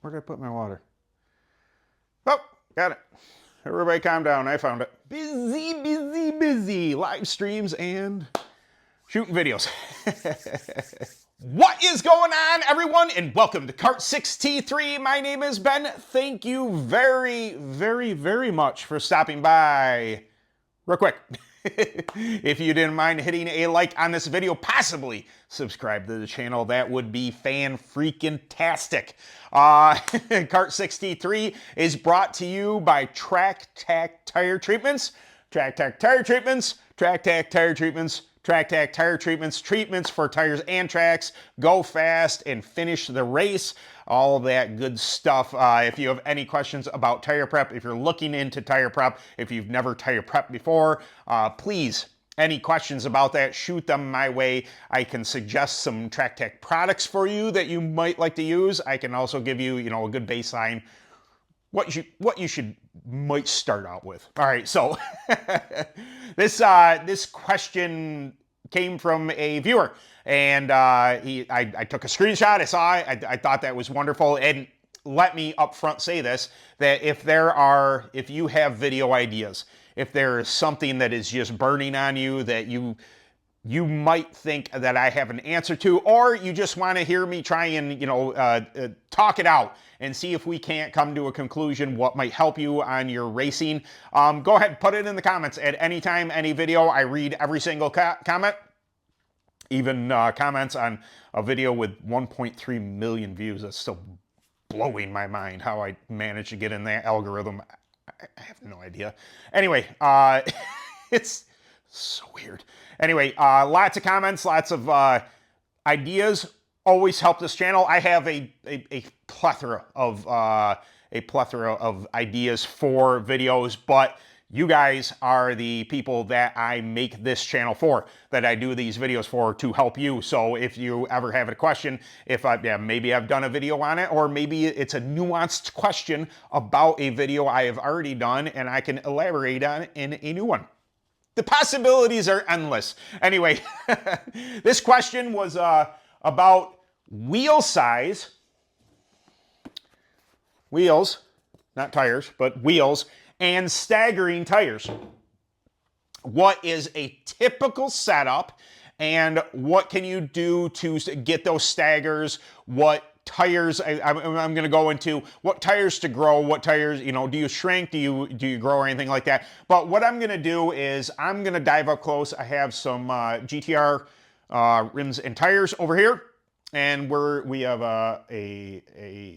Where did I put my water? Oh, got it. Everybody calm down. I found it. Busy, busy, busy. Live streams and shooting videos. What is going on, everyone? And welcome to Kart 6T3. My name is Ben. Thank you very, very, very much for stopping by. Real quick, if you didn't mind hitting a like on this video, possibly subscribe to the channel, that would be fan-freaking-tastic. Kart 63 is brought to you by Track Tack Tire Treatments. Track Tack Tire Treatments, Track Tack Tire Treatments, Track Tack Tire Treatments, treatments for tires and tracks. Go fast and finish the race. All that good stuff. If you have any questions about tire prep, if you're looking into tire prep, if you've never tire prepped before, please, any questions about that, shoot them my way. I can suggest some Track Tack products for you that you might like to use. I can also give you, a good baseline, what you should might start out with. All right, so this question came from a viewer, and I took a screenshot. I saw it. I thought that was wonderful. And let me up front say this: that if you have video ideas, if there is something that is just burning on you that you might think that I have an answer to, or you just want to hear me try and talk it out and see if we can't come to a conclusion what might help you on your racing, go ahead and put it in the comments at any time, any video. I read every single comment, even comments on a video with 1.3 million views. That's still blowing my mind how I managed to get in that algorithm. I have no idea. Anyway, it's so weird. Anyway, lots of comments, lots of ideas. Always help this channel. I have a plethora of ideas for videos, but you guys are the people that I make this channel for, that I do these videos for, to help you. So if you ever have a question, maybe I've done a video on it, or maybe it's a nuanced question about a video I have already done and I can elaborate on in a new one. The possibilities are endless. Anyway, this question was about wheel size, wheels, not tires, but wheels, and staggering tires. What is a typical setup, and what can you do to get those staggers? What tires, I'm going to go into what tires to grow, what tires, do you shrink, do you grow, or anything like that. But what I'm going to do is I'm going to dive up close. I have some GTR rims and tires over here, and we have a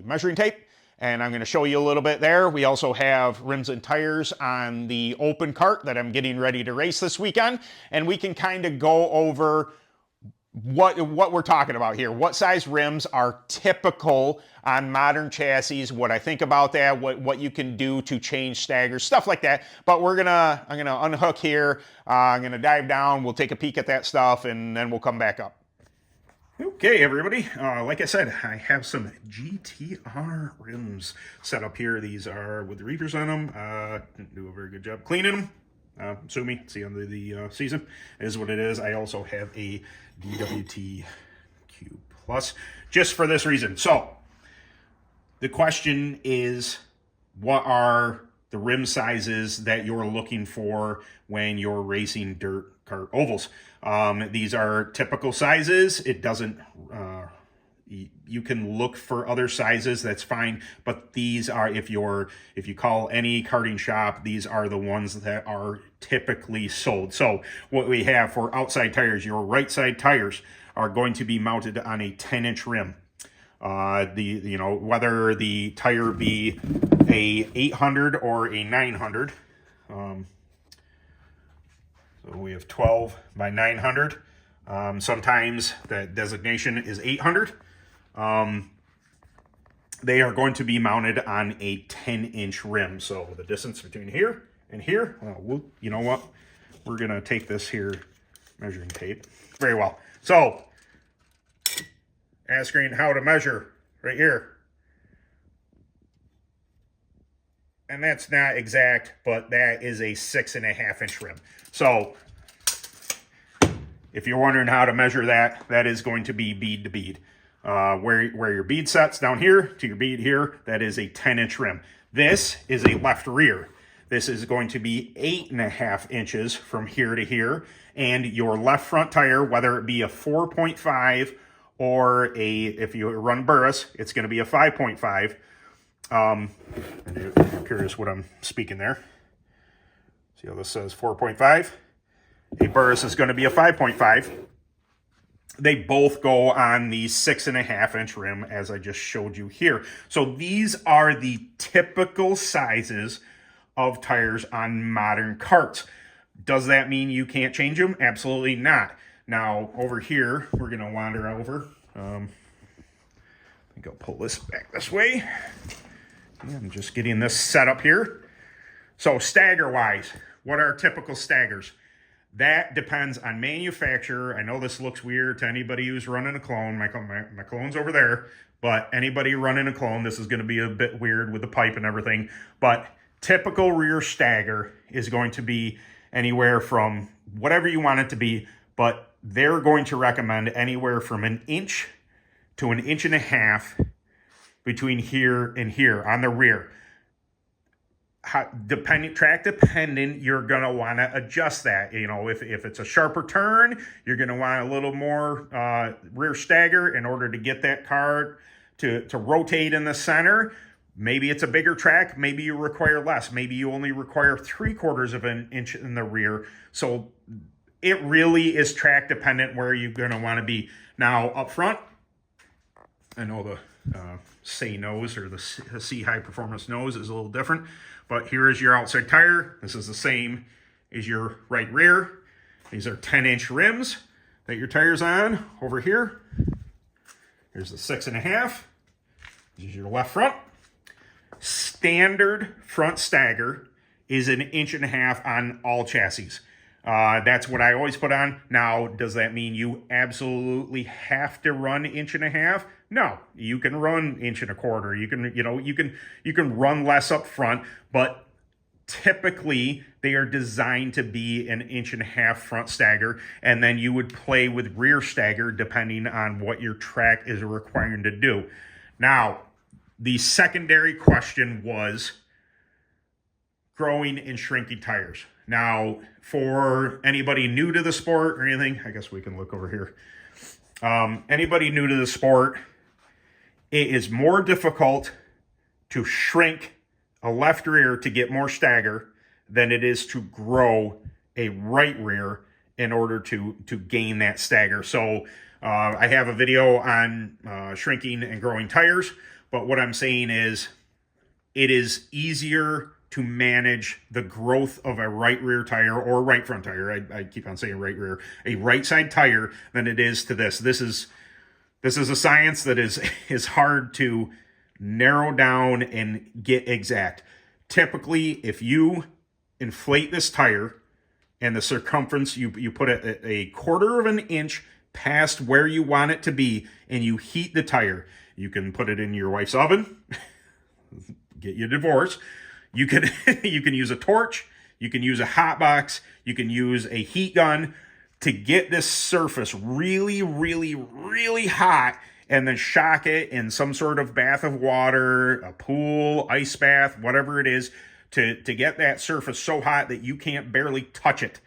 measuring tape, and I'm going to show you a little bit there. We also have rims and tires on the open cart that I'm getting ready to race this weekend, and we can kind of go over what we're talking about here. What size rims are typical on modern chassis, what I think about that, what you can do to change staggers, stuff like that. But I'm gonna unhook here, I'm gonna dive down, we'll take a peek at that stuff, and then we'll come back up. Okay, everybody, like I said, I have some GTR rims set up here. These are with the reefers on them. Didn't do a very good job cleaning them. Sue me, it's the end of the season. It is what it is. I also have a DWT Q Plus just for this reason. So the question is, what are the rim sizes that you're looking for when you're racing dirt kart ovals? These are typical sizes. It doesn't, you can look for other sizes, that's fine. But these are, if you call any karting shop, these are the ones that are typically sold. So what we have for outside tires, your right side tires are going to be mounted on a 10-inch rim. Whether the tire be a 800 or a 900. So we have 12 by 900. Sometimes that designation is 800. They are going to be mounted on a 10-inch rim. So the distance between here and here, you know what? We're going to take this here measuring tape. Very well. So, asking how to measure right here. And that's not exact, but that is a 6.5-inch rim. So if you're wondering how to measure that, that is going to be bead to bead. where your bead sets down here to your bead here, that is a 10-inch rim. This is a left rear. This is going to be 8.5 inches from here to here. And your left front tire, whether it be a 4.5 or if you run Burris, it's going to be a 5.5. I'm curious what I'm speaking there. See how this says 4.5? A Burris is going to be a 5.5. They both go on the 6.5-inch rim, as I just showed you here. So these are the typical sizes of tires on modern karts. Does that mean you can't change them? Absolutely not. Now, over here, we're going to wander over. I think I'll pull this back this way. Yeah, I'm just getting this set up here. So Stagger-wise, what are typical Staggers? That depends on manufacturer. I know this looks weird to anybody who's running a clone. My clone's over there. But anybody running a clone, this is going to be a bit weird with the pipe and everything. But typical rear Stagger is going to be anywhere from whatever you want it to be. But they're going to recommend anywhere from 1 inch to 1.5 inches between here and here on the rear. Track dependent, you're going to want to adjust that. You know, if it's a sharper turn, you're going to want a little more rear Stagger in order to get that car to rotate in the center. Maybe it's a bigger track. Maybe you require less. Maybe you only require 3/4 of an inch in the rear. So it really is track dependent where you're going to want to be. Now, up front, I know the say nose or the C high performance nose is a little different, but here is your outside tire. This is the same as your right rear. These are 10-inch rims that your tire's on over here. Here's the 6.5. This is your left front. Standard front Stagger is 1.5 inches on all chassis. That's what I always put on. Now, does that mean you absolutely have to run 1.5 inches? No, you can run 1.25 inches. You can run less up front, but typically they are designed to be 1.5 inches front Stagger, and then you would play with rear Stagger depending on what your track is requiring to do. Now, the secondary question was growing and shrinking tires. Now, for anybody new to the sport or anything, I guess we can look over here. Anybody new to the sport, it is more difficult to shrink a left rear to get more Stagger than it is to grow a right rear in order to gain that Stagger. So I have a video on shrinking and growing tires, but what I'm saying is it is easier to manage the growth of a right rear tire or right front tire. I keep on saying right rear, a right side tire than it is to this. This is a science that is hard to narrow down and get exact. Typically, if you inflate this tire and the circumference, you put it 1/4 of an inch past where you want it to be, and you heat the tire. You can put it in your wife's oven, get you a divorce. You can use a torch, you can use a hot box, you can use a heat gun to get this surface really, really, really hot, and then shock it in some sort of bath of water, a pool, ice bath, whatever it is, to get that surface so hot that you can't barely touch it,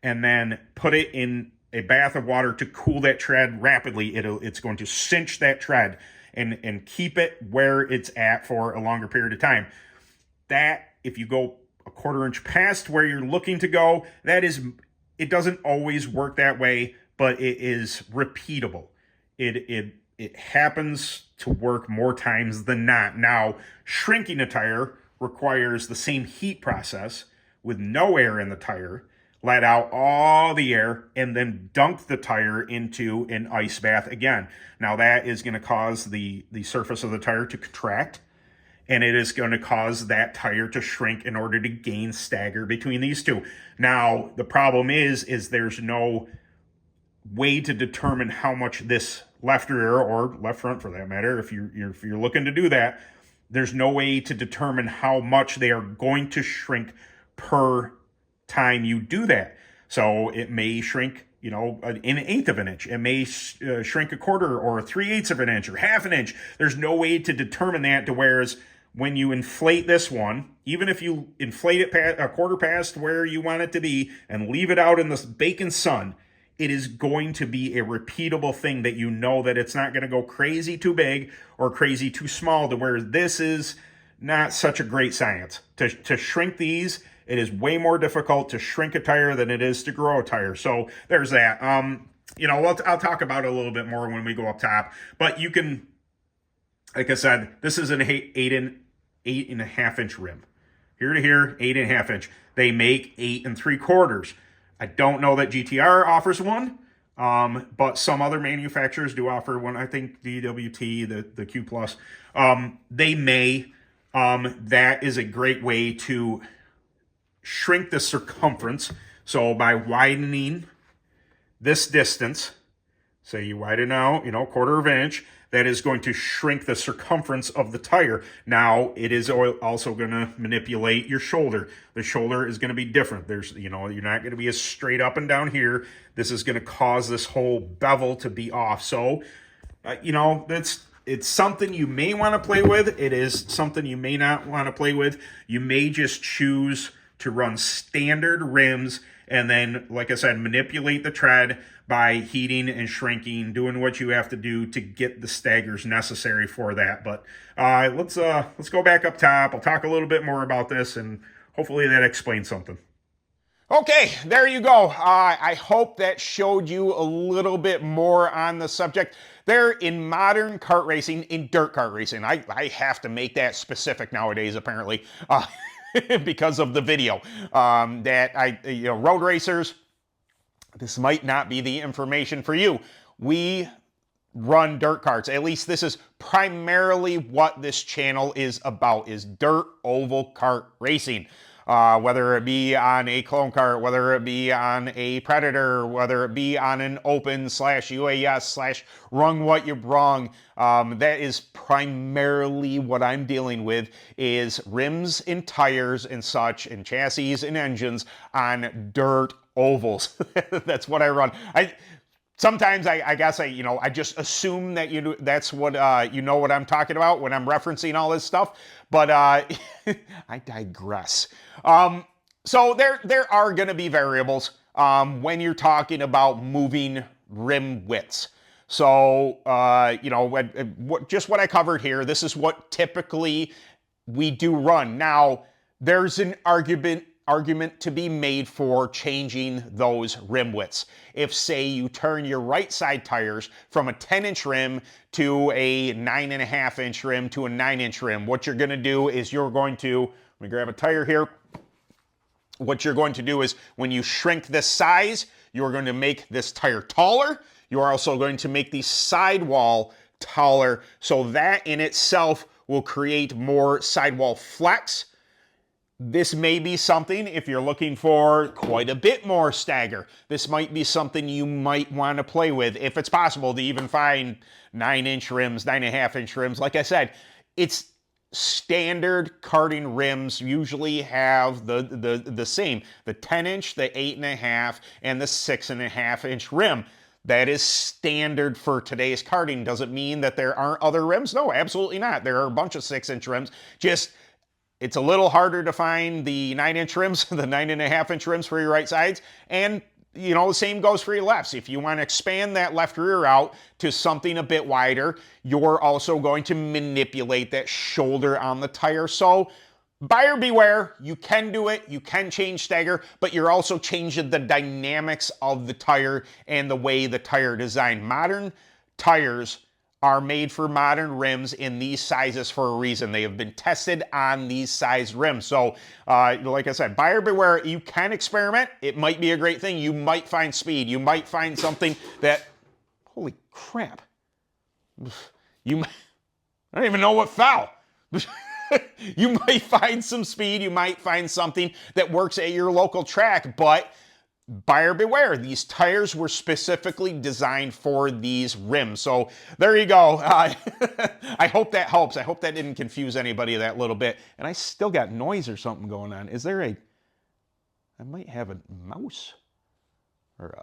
and then put it in a bath of water to cool that tread rapidly. It's going to cinch that tread and keep it where it's at for a longer period of time. That, if you go 1/4 inch past where you're looking to go, it doesn't always work that way, but it is repeatable. It happens to work more times than not. Now, shrinking a tire requires the same heat process with no air in the tire, let out all the air, and then dunk the tire into an ice bath again. Now, that is going to cause the surface of the tire to contract, and it is going to cause that tire to shrink in order to gain Stagger between these two. Now, the problem is there's no way to determine how much this left rear, or left front for that matter, if you're looking to do that, there's no way to determine how much they are going to shrink per time you do that. So it may shrink you know, an eighth of an inch. It may shrink a quarter or 3/8 of an inch or half an inch. There's no way to determine that. To whereas when you inflate this one, even if you inflate it a quarter past where you want it to be and leave it out in the baking sun, it is going to be a repeatable thing that you know that it's not going to go crazy too big or crazy too small, to where this is not such a great science. To shrink these, it is way more difficult to shrink a tire than it is to grow a tire. So there's that. You know, I'll talk about it a little bit more when we go up top. But you can, like I said, this is an 8.5 inch rim. Here to here, 8.5 inch. They make 8 3/4. I don't know that GTR offers one, but some other manufacturers do offer one. I think DWT, the Q Plus, they may. That is a great way to shrink the circumference. So by widening this distance, say you widen out, you know, quarter of an inch, that is going to shrink the circumference of the tire. Now, it is also going to manipulate your shoulder. The shoulder is going to be different. There's, you know, you're not going to be as straight up and down here. This is going to cause this whole bevel to be off. So, you know, it's something you may want to play with. It is something you may not want to play with. You may just choose to run standard rims and then, like I said, manipulate the tread by heating and shrinking, doing what you have to do to get the staggers necessary for that. But let's go back up top. I'll talk a little bit more about this, and hopefully that explains something. Okay, there you go. I hope that showed you a little bit more on the subject. There, in modern kart racing, in dirt kart racing, I have to make that specific nowadays, apparently, because of the video. Road racers, this might not be the information for you. We run dirt karts. At least this is primarily what this channel is about, is dirt oval kart racing. Whether it be on a clone kart, whether it be on a Predator, whether it be on an open /UAS / what you brung, that is primarily what I'm dealing with, is rims and tires and such, and chassis and engines on dirt ovals. That's what I run. Sometimes I guess I just assume that that's what you know what I'm talking about when I'm referencing all this stuff, but I digress. So there are going to be variables when you're talking about moving rim widths. So just what I covered here, this is what typically we do run. Now there's an argument to be made for changing those rim widths. If, say, you turn your right side tires from a 10-inch rim to a 9.5-inch rim to a 9-inch rim, what you're going to do is let me grab a tire here. What you're going to do is, when you shrink this size, you're going to make this tire taller. You're also going to make the sidewall taller, so that in itself will create more sidewall flex. This may be something, if you're looking for quite a bit more stagger, this might be something you might want to play with, if it's possible to even find 9-inch rims, 9.5-inch rims. Like I said, it's standard karting rims usually have the same, the 10-inch, the 8.5, and the 6.5-inch rim. That is standard for today's karting. Doesn't mean that there aren't other rims. No, absolutely not. There are a bunch of 6-inch rims. Just, it's a little harder to find the 9-inch rims, the 9.5-inch rims for your right sides. And, the same goes for your lefts. If you want to expand that left rear out to something a bit wider, you're also going to manipulate that shoulder on the tire. So, buyer beware. You can do it. You can change stagger, but you're also changing the dynamics of the tire and the way the tire designed. Modern tires are made for modern rims in these sizes for a reason. They have been tested on these size rims. So, like I said, buyer beware. You can experiment. It might be a great thing. You might find speed. You might find something that, holy crap. I don't even know what fell. You might find some speed. You might find something that works at your local track, but buyer beware. These tires were specifically designed for these rims. So there you go. I hope that helps. I hope that didn't confuse anybody that little bit. And I still got noise or something going on. I might have a mouse or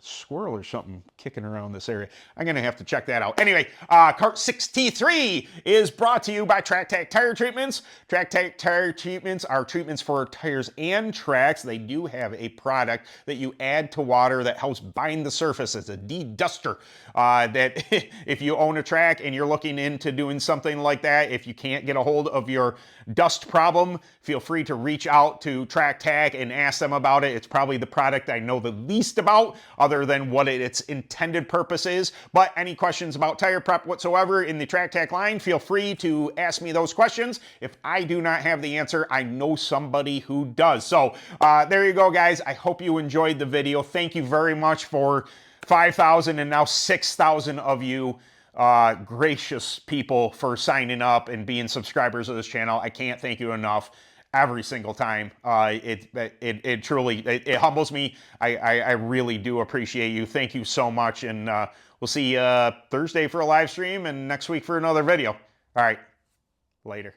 squirrel or something kicking around this area. I'm going to have to check that out. Anyway, Kart 63 is brought to you by TrackTac Tire Treatments. TrackTac Tire Treatments are treatments for tires and tracks. They do have a product that you add to water that helps bind the surface. It's a de-duster that if you own a track and you're looking into doing something like that, if you can't get a hold of your dust problem, feel free to reach out to TrackTac and ask them about it. It's probably the product I know the least about, other than what its intended purpose is. But any questions about tire prep whatsoever in the TrackTac line, feel free to ask me those questions. If I do not have the answer, I know somebody who does. So there you go, guys. I hope you enjoyed the video. Thank you very much for 5,000 and now 6,000 of you gracious people for signing up and being subscribers of this channel. I can't thank you enough. Every single time. It truly humbles me. I really do appreciate you. Thank you so much, and we'll see you Thursday for a live stream and next week for another video. All right, later.